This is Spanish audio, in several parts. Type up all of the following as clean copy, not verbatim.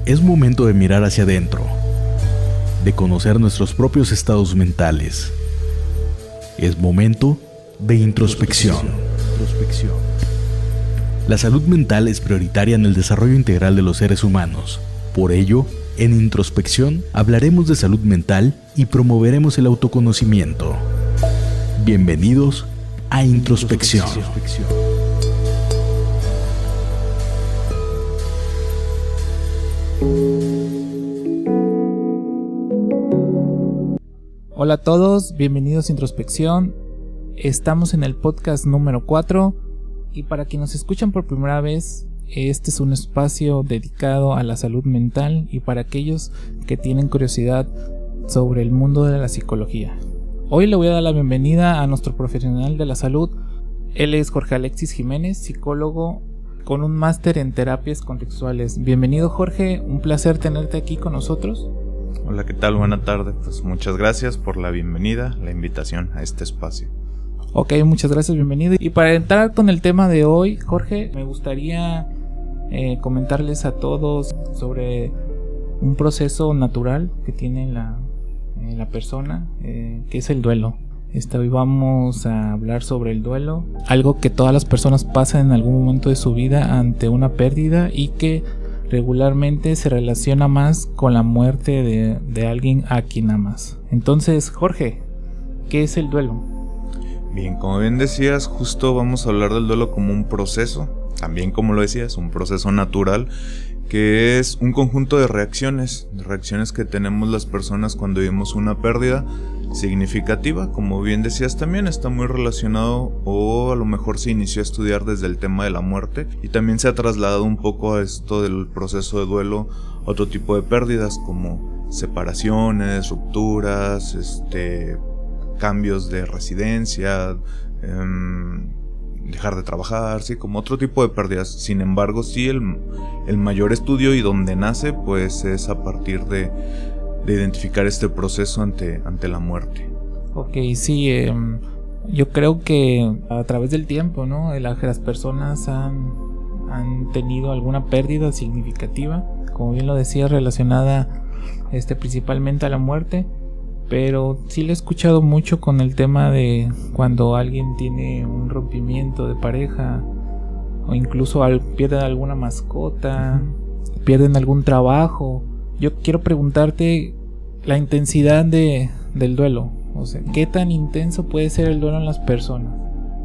Es momento de mirar hacia adentro, de conocer nuestros propios estados mentales. Es momento de introspección. La salud mental es prioritaria en el desarrollo integral de los seres humanos. Por ello, en Introspección hablaremos de salud mental y promoveremos el autoconocimiento. Bienvenidos a Introspección. Hola a todos, bienvenidos a Introspección. Estamos en el podcast número 4 y para quienes nos escuchan por primera vez, este es un espacio dedicado a la salud mental y para aquellos que tienen curiosidad sobre el mundo de la psicología. Hoy le voy a dar la bienvenida a nuestro profesional de la salud. Él es Jorge Alexis Jiménez, psicólogo con un máster en terapias contextuales. Bienvenido, Jorge, un placer tenerte aquí con nosotros. Hola, ¿qué tal? Buena tarde. Pues muchas gracias por la bienvenida, la invitación a este espacio. Ok, muchas gracias, bienvenido. Y para entrar con el tema de hoy, Jorge, me gustaría comentarles a todos sobre un proceso natural que tiene la persona, que es el duelo. Hoy vamos a hablar sobre el duelo, algo que todas las personas pasan en algún momento de su vida ante una pérdida y que regularmente se relaciona más con la muerte de alguien a quien amas. Entonces, Jorge, ¿qué es el duelo? Bien, como bien decías, justo vamos a hablar del duelo como un proceso, también como lo decías, un proceso natural, que es un conjunto de reacciones que tenemos las personas cuando vivimos una pérdida significativa. Como bien decías, también está muy relacionado, o a lo mejor se inició a estudiar desde el tema de la muerte y también se ha trasladado un poco a esto del proceso de duelo a otro tipo de pérdidas como separaciones, rupturas, cambios de residencia, dejar de trabajar, sí, como otro tipo de pérdidas. Sin embargo, sí, el mayor estudio y donde nace pues es a partir de identificar este proceso ante la muerte. Ok, sí, yo creo que a través del tiempo, ¿no? Las personas han tenido alguna pérdida significativa, como bien lo decía, relacionada principalmente a la muerte, pero sí lo he escuchado mucho con el tema de cuando alguien tiene un rompimiento de pareja o incluso pierden alguna mascota, pierden algún trabajo. Yo quiero preguntarte la intensidad del duelo, o sea, ¿qué tan intenso puede ser el duelo en las personas?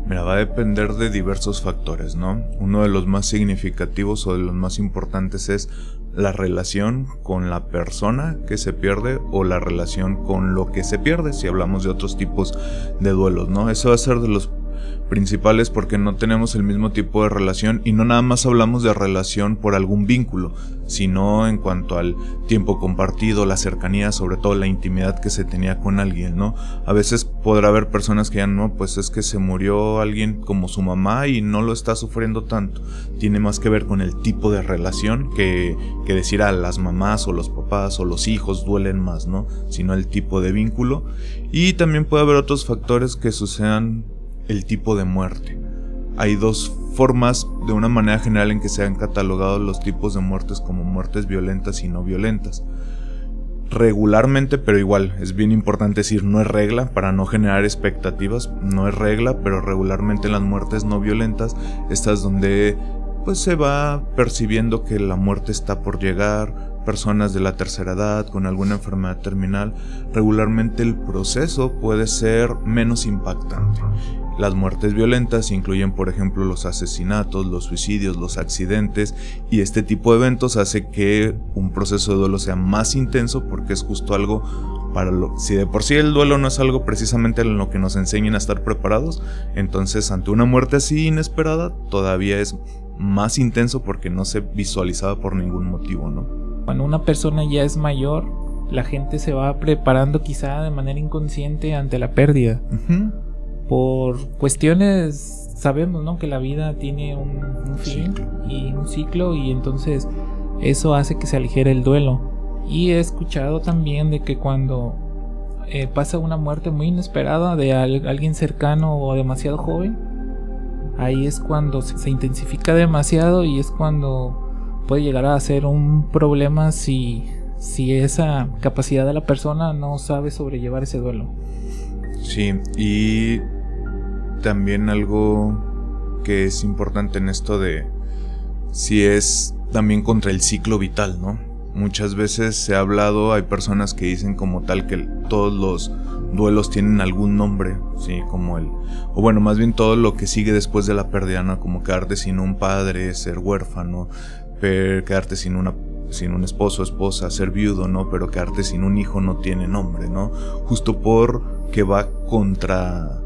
Mira, va a depender de diversos factores, ¿no? Uno de los más significativos o de los más importantes es la relación con la persona que se pierde o la relación con lo que se pierde, si hablamos de otros tipos de duelos, ¿no? Eso va a ser de los principales porque no tenemos el mismo tipo de relación y no nada más hablamos de relación por algún vínculo, sino en cuanto al tiempo compartido, la cercanía, sobre todo la intimidad que se tenía con alguien, ¿no? A veces podrá haber personas que ya no, pues es que se murió alguien como su mamá y no lo está sufriendo tanto. Tiene más que ver con el tipo de relación que decir a las mamás o los papás o los hijos duelen más, ¿no? Sino el tipo de vínculo. Y también puede haber otros factores que sucedan el tipo de muerte. Hay dos formas de una manera general en que se han catalogado los tipos de muertes como muertes violentas y no violentas. Regularmente, pero igual es bien importante decir, no es regla para no generar expectativas, no es regla, pero regularmente las muertes no violentas, estas donde pues se va percibiendo que la muerte está por llegar, personas de la tercera edad con alguna enfermedad terminal, regularmente el proceso puede ser menos impactante. Las muertes violentas incluyen, por ejemplo, los asesinatos, los suicidios, los accidentes, y este tipo de eventos hace que un proceso de duelo sea más intenso porque es justo algo si de por sí el duelo no es algo precisamente en lo que nos enseñan a estar preparados, entonces ante una muerte así inesperada todavía es más intenso porque no se visualizaba por ningún motivo, ¿no? Cuando una persona ya es mayor, la gente se va preparando quizá de manera inconsciente ante la pérdida. Por cuestiones, sabemos, ¿no?, que la vida tiene un fin y un ciclo, y entonces eso hace que se aligere el duelo. Y he escuchado también de que cuando pasa una muerte muy inesperada de alguien cercano o demasiado joven, ahí es cuando se intensifica demasiado y es cuando puede llegar a ser un problema si esa capacidad de la persona no sabe sobrellevar ese duelo. Sí, y también algo que es importante en esto de si es también contra el ciclo vital, ¿no? Muchas veces se ha hablado, hay personas que dicen como tal que todos los duelos tienen algún nombre, sí, como o bueno, más bien todo lo que sigue después de la pérdida, ¿no? Como quedarte sin un padre, ser huérfano, quedarte sin un esposo, esposa, ser viudo, ¿no? Pero quedarte sin un hijo no tiene nombre, ¿no? Justo porque va contra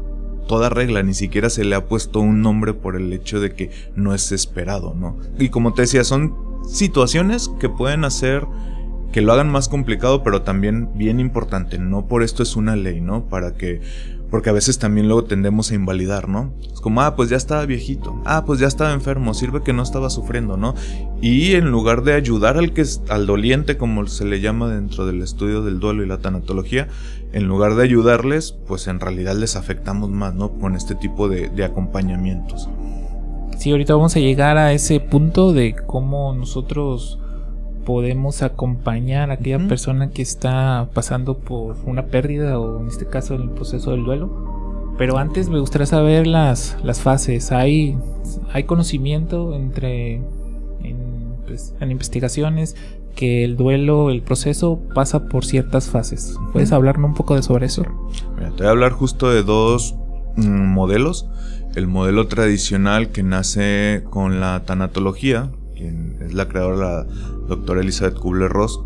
toda regla, ni siquiera se le ha puesto un nombre por el hecho de que no es esperado, ¿no? Y como te decía, son situaciones que pueden hacer que lo hagan más complicado, pero también bien importante, no por esto es una ley, ¿no? Porque a veces también luego tendemos a invalidar, ¿no? Es como, pues ya estaba viejito, pues ya estaba enfermo, sirve que no estaba sufriendo, ¿no? Y en lugar de ayudar al doliente, como se le llama dentro del estudio del duelo y la tanatología, en lugar de ayudarles, pues en realidad les afectamos más, ¿no? Con este tipo de acompañamientos. Sí, ahorita vamos a llegar a ese punto de cómo nosotros podemos acompañar a aquella persona que está pasando por una pérdida o en este caso el proceso del duelo. Pero antes me gustaría saber las fases. ¿Hay conocimiento en investigaciones que el duelo, el proceso pasa por ciertas fases? ¿Puedes hablarme un poco sobre eso? Mira, te voy a hablar justo de dos modelos. El modelo tradicional que nace con la tanatología, quien es la creadora, la doctora Elizabeth Kubler-Ross,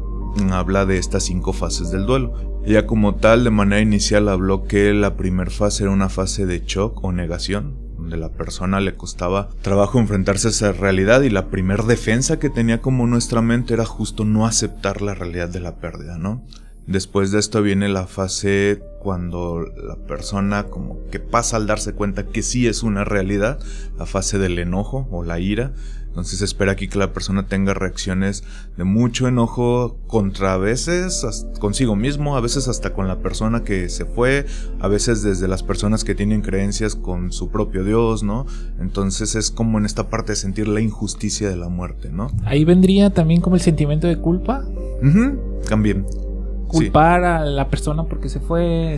habla de estas 5 fases del duelo. Ella como tal, de manera inicial, habló que la primera fase era una fase de shock o negación, donde a la persona le costaba trabajo enfrentarse a esa realidad y la primera defensa que tenía como nuestra mente era justo no aceptar la realidad de la pérdida, ¿no? Después de esto viene la fase cuando la persona como que pasa al darse cuenta que sí es una realidad, la fase del enojo o la ira. Entonces se espera aquí que la persona tenga reacciones de mucho enojo contra, a veces consigo mismo, a veces hasta con la persona que se fue, a veces desde las personas que tienen creencias con su propio Dios, ¿no? Entonces es como en esta parte de sentir la injusticia de la muerte, ¿no? Ahí vendría también como el sentimiento de culpa. También. Culpar a la persona porque se fue,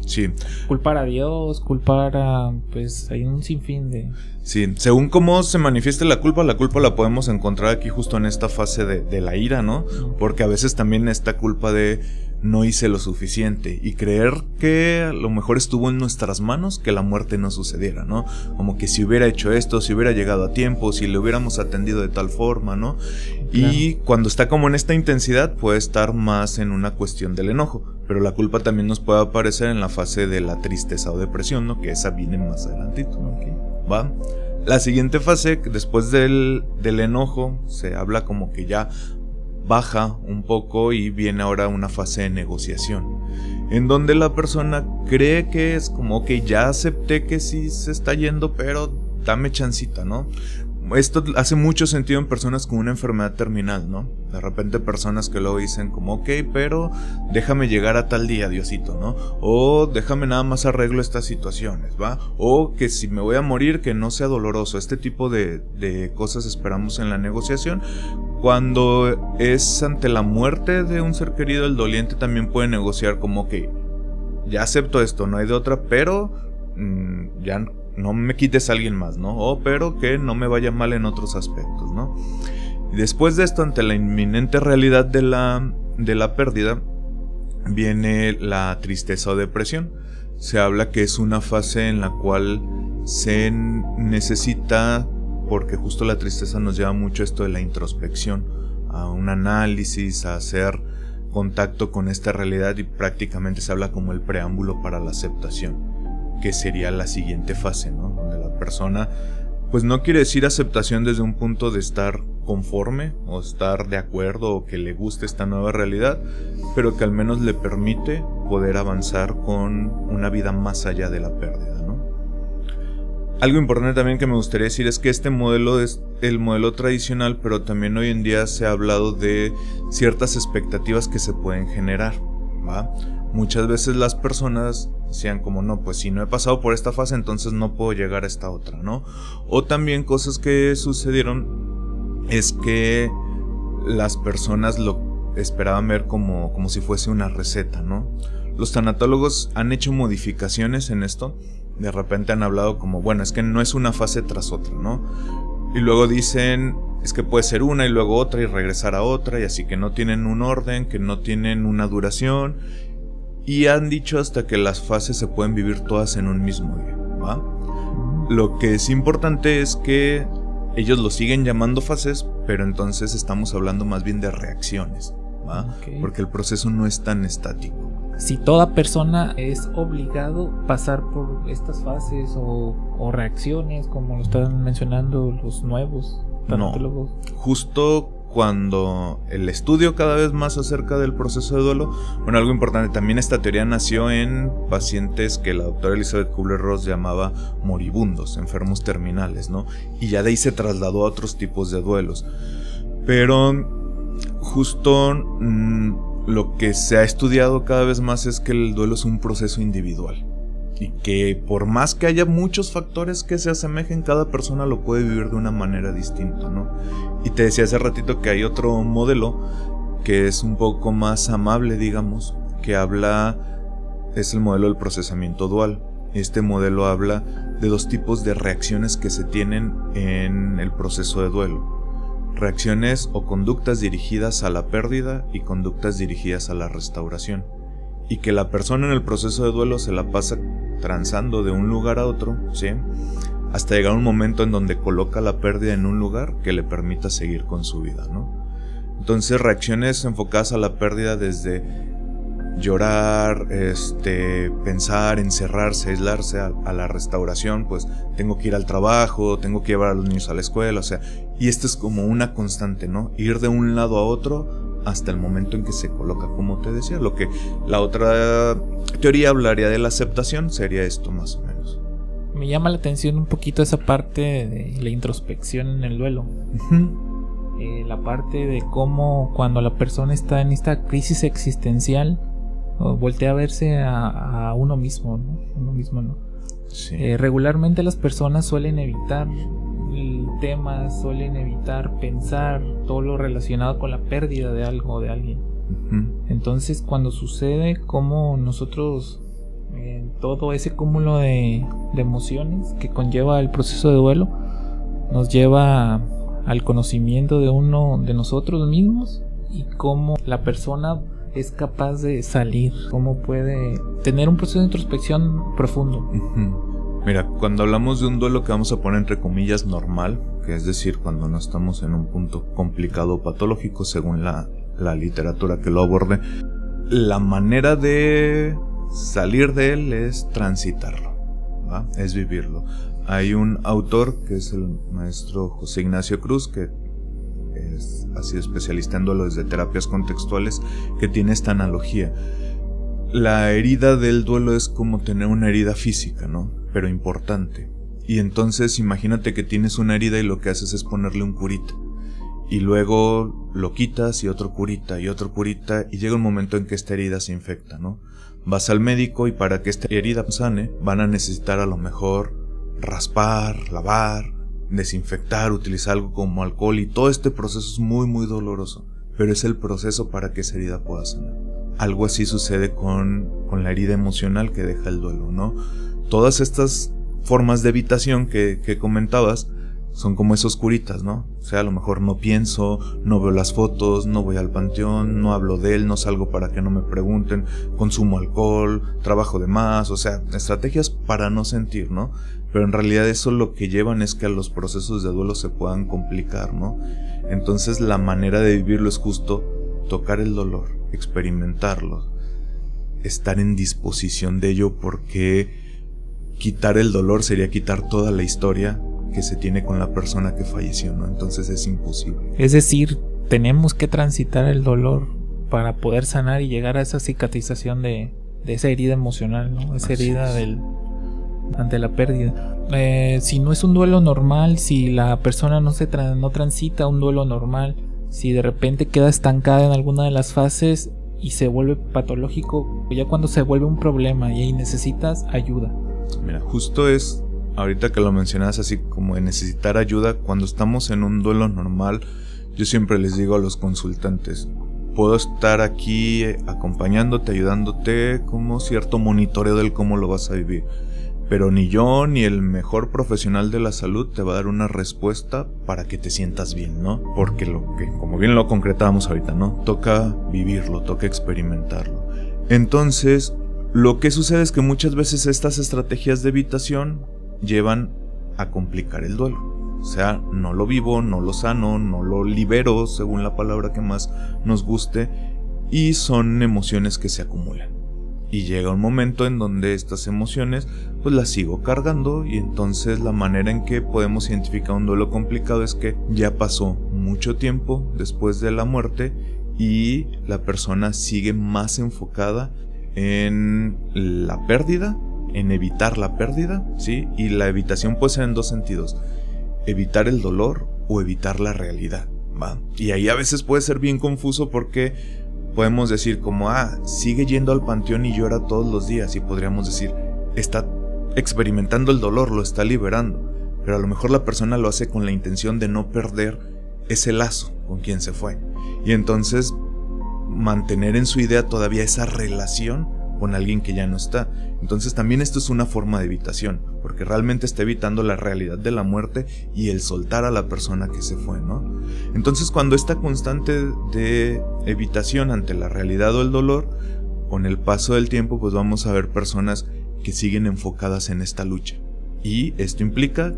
sí. Culpar a Dios, culpar a, pues hay un sinfín de... Sí, según cómo se manifieste la culpa la podemos encontrar aquí justo en esta fase de la ira, ¿no? Porque a veces también esta culpa de no hice lo suficiente y creer que a lo mejor estuvo en nuestras manos que la muerte no sucediera, ¿no? Como que si hubiera hecho esto, si hubiera llegado a tiempo, si le hubiéramos atendido de tal forma, ¿no? Claro. Y cuando está como en esta intensidad puede estar más en una cuestión del enojo, pero la culpa también nos puede aparecer en la fase de la tristeza o depresión, ¿no? Que esa viene más adelantito, ¿ok? ¿Va? La siguiente fase, después del enojo, se habla como que ya baja un poco y viene ahora una fase de negociación, en donde la persona cree que es como, ok, ya acepté que sí se está yendo, pero dame chancita, ¿no? Esto hace mucho sentido en personas con una enfermedad terminal, ¿no? De repente personas que luego dicen como, ok, pero déjame llegar a tal día, Diosito, ¿no? O déjame nada más arreglo estas situaciones, ¿va? O que si me voy a morir, que no sea doloroso. Este tipo de cosas esperamos en la negociación. Cuando es ante la muerte de un ser querido, el doliente también puede negociar como, ok, ya acepto esto, no hay de otra, pero ya no me quites a alguien más, ¿no? O pero que no me vaya mal en otros aspectos, ¿no? Y después de esto, ante la inminente realidad de la pérdida, viene la tristeza o depresión. Se habla que es una fase en la cual se necesita, porque justo la tristeza nos lleva mucho a esto de la introspección, a un análisis, a hacer contacto con esta realidad, y prácticamente se habla como el preámbulo para la aceptación, que sería la siguiente fase, ¿no? Donde la persona, pues no quiere decir aceptación desde un punto de estar conforme o estar de acuerdo o que le guste esta nueva realidad, pero que al menos le permite poder avanzar con una vida más allá de la pérdida, ¿no? Algo importante también que me gustaría decir es que este modelo es el modelo tradicional, pero también hoy en día se ha hablado de ciertas expectativas que se pueden generar, ¿va? Muchas veces las personas decían como, no, pues si no he pasado por esta fase, entonces no puedo llegar a esta otra, ¿no? O también cosas que sucedieron es que las personas lo esperaban ver como si fuese una receta, ¿no? Los tanatólogos han hecho modificaciones en esto. De repente han hablado como, bueno, es que no es una fase tras otra, ¿no? Y luego dicen, es que puede ser una y luego otra y regresar a otra, y así, que no tienen un orden, que no tienen una duración. Y han dicho hasta que las fases se pueden vivir todas en un mismo día, ¿va? Lo que es importante es que ellos lo siguen llamando fases, pero entonces estamos hablando más bien de reacciones, ¿va? Okay. Porque el proceso no es tan estático. Si toda persona es obligado pasar por estas fases o reacciones, como lo están mencionando los nuevos tanatólogos. No, justo cuando el estudio cada vez más acerca del proceso de duelo, bueno, algo importante, también esta teoría nació en pacientes que la doctora Elizabeth Kubler-Ross llamaba moribundos, enfermos terminales, ¿no? Y ya de ahí se trasladó a otros tipos de duelos. Pero justo lo que se ha estudiado cada vez más es que el duelo es un proceso individual. Y que por más que haya muchos factores que se asemejen, cada persona lo puede vivir de una manera distinta, ¿no? Y te decía hace ratito que hay otro modelo que es un poco más amable, digamos, que es el modelo del procesamiento dual. Este modelo habla de dos tipos de reacciones que se tienen en el proceso de duelo. Reacciones o conductas dirigidas a la pérdida y conductas dirigidas a la restauración. Y que la persona en el proceso de duelo se la pasa transando de un lugar a otro, ¿sí? Hasta llegar a un momento en donde coloca la pérdida en un lugar que le permita seguir con su vida, ¿no? Entonces, reacciones enfocadas a la pérdida desde llorar, pensar, encerrarse, aislarse, a la restauración, pues tengo que ir al trabajo, tengo que llevar a los niños a la escuela, o sea, y esto es como una constante, ¿no? Ir de un lado a otro hasta el momento en que se coloca, como te decía. Lo que la otra teoría hablaría de la aceptación sería esto, más o menos. Me llama la atención un poquito esa parte de la introspección en el duelo. La parte de cómo cuando la persona está en esta crisis existencial, voltea a verse a uno mismo, ¿no? Uno mismo, ¿no? Sí. Regularmente las personas suelen evitar temas, suelen evitar pensar todo lo relacionado con la pérdida de algo o de alguien. Entonces, cuando sucede, como nosotros, todo ese cúmulo de emociones que conlleva el proceso de duelo, nos lleva al conocimiento de uno de nosotros mismos y cómo la persona es capaz de salir, cómo puede tener un proceso de introspección profundo. Mira, cuando hablamos de un duelo que vamos a poner entre comillas normal, que es decir, cuando no estamos en un punto complicado o patológico según la literatura que lo aborde, la manera de salir de él es transitarlo, ¿va? Es vivirlo. Hay un autor que es el maestro José Ignacio Cruz, que ha sido especialista en duelo desde terapias contextuales, que tiene esta analogía. La herida del duelo es como tener una herida física, ¿no? Pero importante. Y entonces imagínate que tienes una herida y lo que haces es ponerle un curita. Y luego lo quitas y otro curita y otro curita, y llega un momento en que esta herida se infecta, ¿no? Vas al médico y para que esta herida sane van a necesitar a lo mejor raspar, lavar, desinfectar, utilizar algo como alcohol, y todo este proceso es muy muy doloroso, pero es el proceso para que esa herida pueda sanar. Algo así sucede con la herida emocional que deja el duelo, ¿no? Todas estas formas de evitación que comentabas son como esos curitas, ¿no? O sea, a lo mejor no pienso, no veo las fotos, no voy al panteón, no hablo de él, no salgo para que no me pregunten, consumo alcohol, trabajo de más, o sea, estrategias para no sentir, ¿no? Pero en realidad eso lo que llevan es que los procesos de duelo se puedan complicar, ¿no? Entonces la manera de vivirlo es justo tocar el dolor, experimentarlo, estar en disposición de ello, porque quitar el dolor sería quitar toda la historia que se tiene con la persona que falleció, ¿no? Entonces es imposible. Es decir, tenemos que transitar el dolor para poder sanar y llegar a esa cicatrización de esa herida emocional, ¿no? Esa Así herida es. ante la pérdida. Si no es un duelo normal, si la persona no transita un duelo normal, si de repente queda estancada en alguna de las fases y se vuelve patológico, ya cuando se vuelve un problema y ahí necesitas ayuda. Mira, justo es ahorita que lo mencionas así como de necesitar ayuda, cuando estamos en un duelo normal, yo siempre les digo a los consultantes, puedo estar aquí acompañándote, ayudándote, como cierto monitoreo del cómo lo vas a vivir. Pero ni yo ni el mejor profesional de la salud te va a dar una respuesta para que te sientas bien, ¿no? Porque lo que, como bien lo concretábamos ahorita, ¿no? Toca vivirlo, toca experimentarlo. Entonces, lo que sucede es que muchas veces estas estrategias de evitación llevan a complicar el duelo. O sea, no lo vivo, no lo sano, no lo libero, según la palabra que más nos guste, y son emociones que se acumulan. Y llega un momento en donde estas emociones pues las sigo cargando, y entonces la manera en que podemos identificar un duelo complicado es que ya pasó mucho tiempo después de la muerte y la persona sigue más enfocada en la pérdida, en evitar la pérdida, ¿sí? Y la evitación puede ser en dos sentidos: evitar el dolor o evitar la realidad, ¿va? Y ahí a veces puede ser bien confuso porque podemos decir como, sigue yendo al panteón y llora todos los días, y podríamos decir, está experimentando el dolor, lo está liberando, pero a lo mejor la persona lo hace con la intención de no perder ese lazo con quien se fue, y entonces mantener en su idea todavía esa relación con alguien que ya no está. Entonces también esto es una forma de evitación, porque realmente está evitando la realidad de la muerte y el soltar a la persona que se fue, ¿no? Entonces, cuando esta constante de evitación ante la realidad o el dolor, con el paso del tiempo, pues vamos a ver personas que siguen enfocadas en esta lucha, y esto implica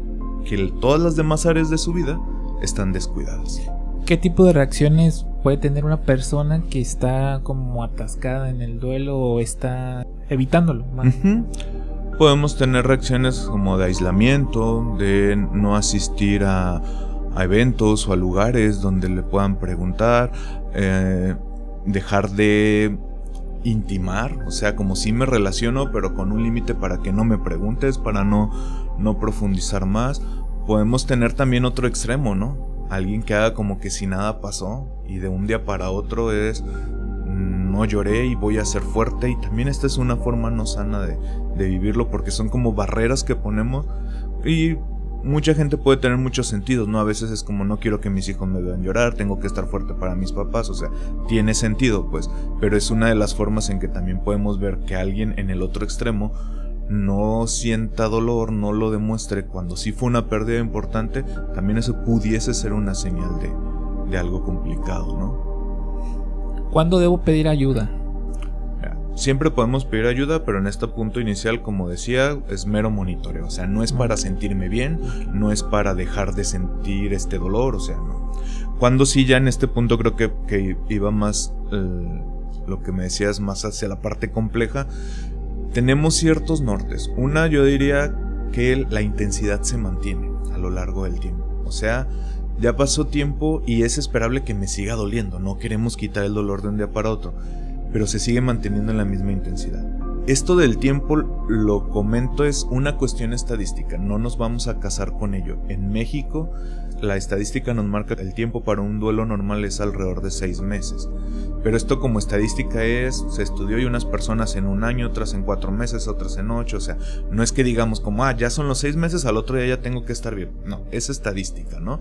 que todas las demás áreas de su vida están descuidadas. ¿Qué tipo de reacciones puede tener una persona que está como atascada en el duelo o está evitándolo? Podemos tener reacciones como de aislamiento, de no asistir a eventos o a lugares donde le puedan preguntar, dejar de intimar, o sea, como si me relaciono pero con un límite para que no me preguntes, para no profundizar más. Podemos tener también otro extremo, ¿no? Alguien que haga como que si nada pasó y de un día para otro es no lloré y voy a ser fuerte, y también esta es una forma no sana de vivirlo, porque son como barreras que ponemos, y mucha gente puede tener muchos sentidos, ¿no? A veces es como, no quiero que mis hijos me vean llorar, tengo que estar fuerte para mis papás, o sea, tiene sentido pues, pero es una de las formas en que también podemos ver que alguien en el otro extremo no sienta dolor, no lo demuestre cuando sí fue una pérdida importante. También eso pudiese ser una señal de algo complicado, ¿no? ¿Cuándo debo pedir ayuda? Siempre podemos pedir ayuda, pero en este punto inicial, como decía, es mero monitoreo. O sea, no es para sentirme bien, no es para dejar de sentir este dolor, o sea, no. Cuando sí, ya en este punto creo que iba más, lo que me decías, más hacia la parte compleja. Tenemos ciertos nortes. Una, yo diría que la intensidad se mantiene a lo largo del tiempo. O sea, ya pasó tiempo y es esperable que me siga doliendo. No queremos quitar el dolor de un día para otro, pero se sigue manteniendo en la misma intensidad. Esto del tiempo, lo comento, es una cuestión estadística. No nos vamos a casar con ello. En México, la estadística nos marca que el tiempo para un duelo normal es alrededor de 6 meses. Pero esto como estadística se estudió, y unas personas en 1 año, otras en 4 meses, otras en 8. O sea, no es que digamos como, ya son los 6 meses, al otro día ya tengo que estar bien. No, es estadística, ¿no?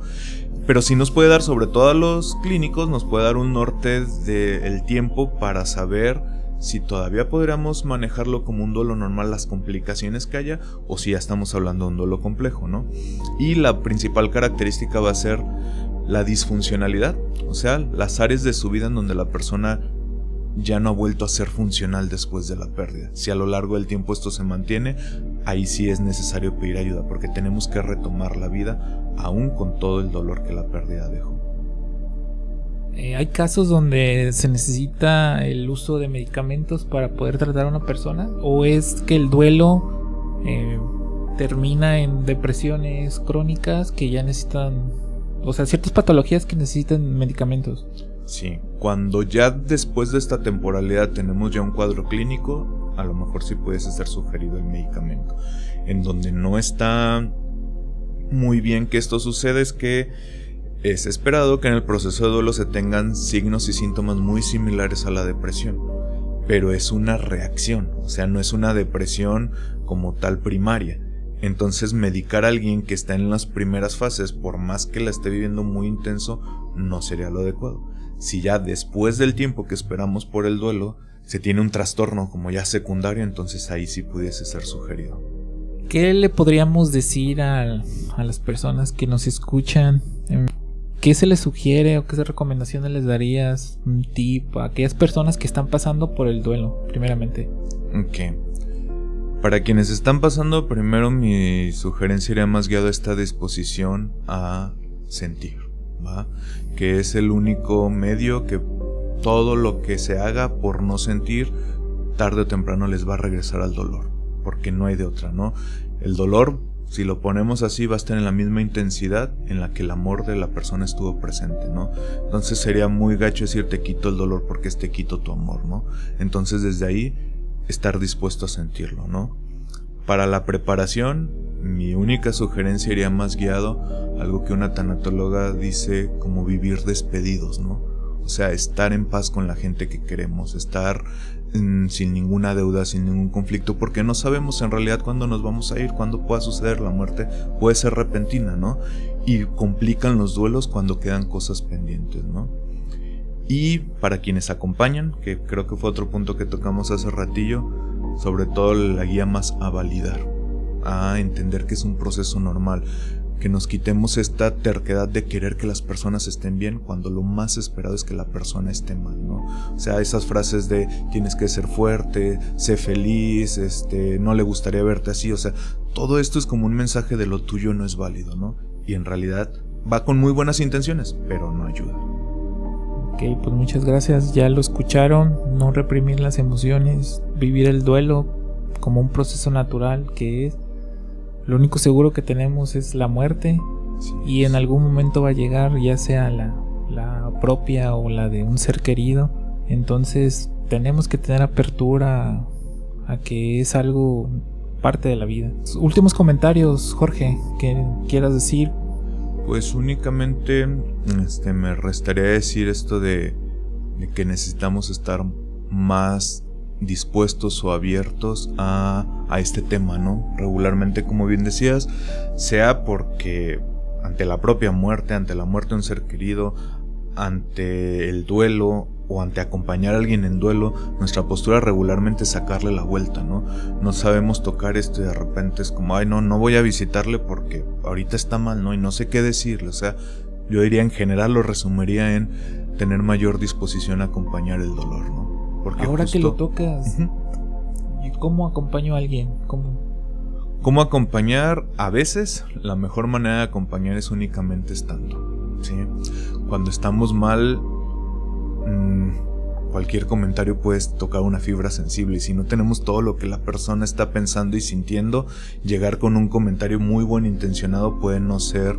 Pero sí nos puede dar, sobre todo a los clínicos, nos puede dar un norte del tiempo para saber si todavía podríamos manejarlo como un duelo normal, las complicaciones que haya, o si ya estamos hablando de un duelo complejo, ¿no? Y la principal característica va a ser la disfuncionalidad, o sea, las áreas de su vida en donde la persona ya no ha vuelto a ser funcional después de la pérdida. Si a lo largo del tiempo esto se mantiene, ahí sí es necesario pedir ayuda, porque tenemos que retomar la vida aún con todo el dolor que la pérdida dejó. ¿Hay casos donde se necesita el uso de medicamentos para poder tratar a una persona? ¿O es que el duelo termina en depresiones crónicas que ya necesitan, o sea, ciertas patologías que necesitan medicamentos? Sí, cuando ya después de esta temporalidad tenemos ya un cuadro clínico, a lo mejor sí pudiese ser sugerido el medicamento. En donde no está muy bien que esto suceda es que es esperado que en el proceso de duelo se tengan signos y síntomas muy similares a la depresión, pero es una reacción, o sea, no es una depresión como tal primaria. Entonces medicar a alguien que está en las primeras fases, por más que la esté viviendo muy intenso, no sería lo adecuado. Si ya después del tiempo que esperamos por el duelo se tiene un trastorno como ya secundario, entonces ahí sí pudiese ser sugerido. ¿Qué le podríamos decir a las personas que nos escuchan? ¿Qué se les sugiere o qué recomendaciones les darías? Un tip a aquellas personas que están pasando por el duelo, primeramente. Ok. Para quienes están pasando, primero mi sugerencia iría más guiado a esta disposición a sentir, ¿va? Que es el único medio que todo lo que se haga por no sentir, tarde o temprano les va a regresar al dolor, porque no hay de otra, ¿no? El dolor, si lo ponemos así, va a estar en la misma intensidad en la que el amor de la persona estuvo presente, ¿no? Entonces sería muy gacho decir te quito el dolor porque te quito tu amor, ¿no? Entonces desde ahí estar dispuesto a sentirlo, ¿no? Para la preparación, mi única sugerencia iría más guiado a algo que una tanatóloga dice como vivir despedidos, ¿no? O sea, estar en paz con la gente que queremos, estar sin ninguna deuda, sin ningún conflicto, porque no sabemos en realidad cuándo nos vamos a ir, cuándo pueda suceder. La muerte puede ser repentina, ¿no? Y complican los duelos cuando quedan cosas pendientes, ¿no? Y para quienes acompañan, que creo que fue otro punto que tocamos hace ratillo, sobre todo la guía más a validar, a entender que es un proceso normal, que nos quitemos esta terquedad de querer que las personas estén bien cuando lo más esperado es que la persona esté mal, ¿no? O sea, esas frases de tienes que ser fuerte, sé feliz, no le gustaría verte así, o sea, todo esto es como un mensaje de lo tuyo no es válido, ¿no? Y en realidad va con muy buenas intenciones, pero no ayuda. Ok, pues muchas gracias, ya lo escucharon, no reprimir las emociones, vivir el duelo como un proceso natural que es. Lo único seguro que tenemos es la muerte, sí, y en algún momento va a llegar, ya sea la propia o la de un ser querido. Entonces tenemos que tener apertura a que es algo parte de la vida. Últimos comentarios, Jorge, que quieras decir. Pues únicamente me restaría decir esto de que necesitamos estar más dispuestos o abiertos a este tema, ¿no? Regularmente, como bien decías, sea porque ante la propia muerte, ante la muerte de un ser querido, ante el duelo o ante acompañar a alguien en duelo, nuestra postura regularmente es sacarle la vuelta, ¿no? No sabemos tocar esto y de repente es como, ay, no voy a visitarle porque ahorita está mal, ¿no? Y no sé qué decirle. O sea, yo diría en general, lo resumiría en tener mayor disposición a acompañar el dolor, ¿no? Porque ahora justo, que lo tocas, ¿y cómo acompaño a alguien? ¿Cómo acompañar? A veces la mejor manera de acompañar es únicamente estando, ¿sí? Cuando estamos mal, cualquier comentario puede tocar una fibra sensible, y si no tenemos todo lo que la persona está pensando y sintiendo, llegar con un comentario muy buen intencionado puede no ser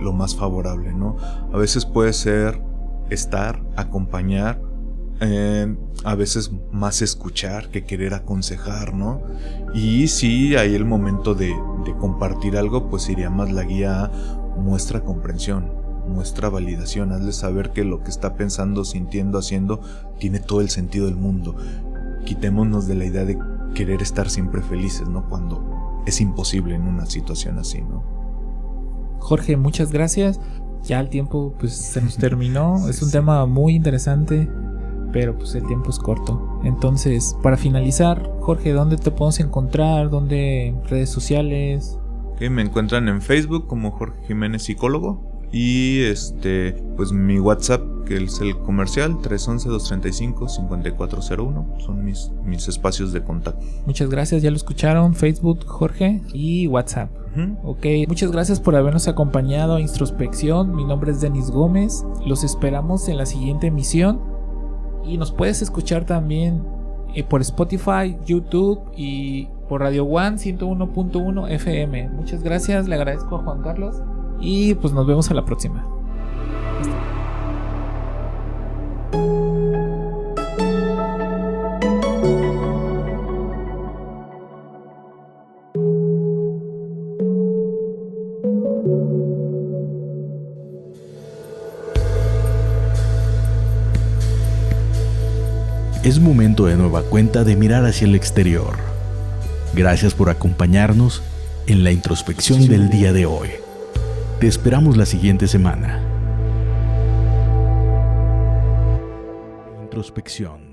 lo más favorable, ¿no? A veces puede ser estar, acompañar, a veces más escuchar que querer aconsejar, ¿no? Y si hay el momento de compartir algo, pues iría más la guía, muestra comprensión, muestra validación, hazle saber que lo que está pensando, sintiendo, haciendo tiene todo el sentido del mundo. Quitémonos de la idea de querer estar siempre felices, ¿no? Cuando es imposible en una situación así, ¿no? Jorge, muchas gracias. Ya el tiempo pues se nos terminó. Es un tema muy interesante, pero pues el tiempo es corto. Entonces, para finalizar, Jorge, ¿dónde te podemos encontrar? ¿Dónde? ¿Redes sociales? Okay, me encuentran en Facebook como Jorge Jiménez Psicólogo. Y pues mi WhatsApp, que es el comercial, 311-235-5401. Son mis espacios de contacto. Muchas gracias, ya lo escucharon. Facebook, Jorge, y WhatsApp. Ok, muchas gracias por habernos acompañado a Introspección. Mi nombre es Denis Gómez. Los esperamos en la siguiente emisión. Y nos puedes escuchar también por Spotify, YouTube y por Radio One 101.1 FM. Muchas gracias, le agradezco a Juan Carlos. Y pues nos vemos a la próxima. Es momento de nueva cuenta de mirar hacia el exterior. Gracias por acompañarnos en la introspección del día de hoy. Te esperamos la siguiente semana. Introspección.